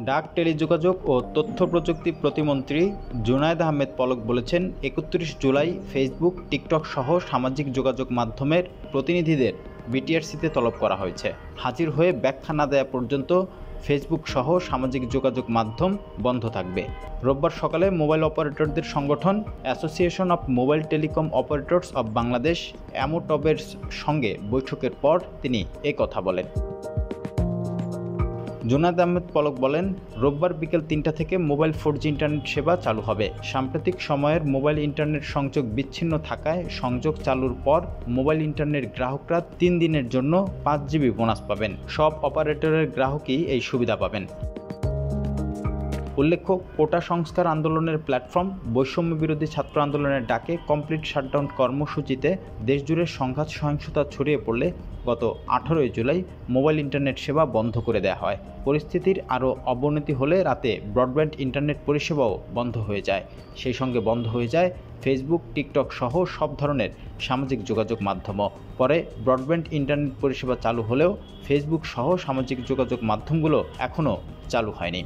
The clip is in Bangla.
ডাক, টেলিযোগাযোগ ও তথ্য প্রযুক্তি প্রতিমন্ত্রী জুনায়েদ আহমেদ পলক বলেছেন, ৩১ জুলাই ফেসবুক, টিকটক সহ সামাজিক যোগাযোগ মাধ্যমের প্রতিনিধিদের বিটিআরসিতে তলব করা হয়েছে। হাজির হয়ে ব্যাখ্যা না দেওয়া পর্যন্ত ফেসবুক সহ সামাজিক যোগাযোগ মাধ্যম বন্ধ থাকবে। রোববার সকালে মোবাইল অপারেটরদের সংগঠন association of mobile telecom operators of Bangladesh অ্যামোটবের সঙ্গে বৈঠকের পর তিনি কথা বলেন। জুনায়েদ আহমেদ পলক বলেন, রোববার বিকেল ৩টা থেকে মোবাইল 4G ইন্টারনেট সেবা চালু হবে। সাম্প্রতিক সময়ের মোবাইল ইন্টারনেট সংযোগ বিচ্ছিন্ন থাকায় সংযোগ চালুর পর মোবাইল ইন্টারনেট গ্রাহকরা ৩ দিনের জন্য 5GB বোনাস পাবেন। সব অপারেটরের গ্রাহকই এই সুবিধা পাবেন। উল্লেখ্য, কোটা সংস্কার আন্দোলনের প্ল্যাটফর্ম বৈষম্য বিরোধী ছাত্র আন্দোলনের ডাকে কমপ্লিট শাটডাউন কর্মসূচিতে দেশজুড়ে সংঘাত সহিংসতা ছড়িয়ে পড়লে গত 18 জুলাই মোবাইল ইন্টারনেট সেবা বন্ধ করে দেওয়া হয়। পরিস্থিতির আরও অবনতি হলে রাতে ব্রডব্যান্ড ইন্টারনেট পরিষেবাও বন্ধ হয়ে যায়। সেই সঙ্গে বন্ধ হয়ে যায় ফেসবুক, টিকটক সহ সব ধরনের সামাজিক যোগাযোগ মাধ্যমও। পরে ব্রডব্যান্ড ইন্টারনেট পরিষেবা চালু হলেও ফেসবুক সহ সামাজিক যোগাযোগ মাধ্যমগুলো এখনও চালু হয়নি।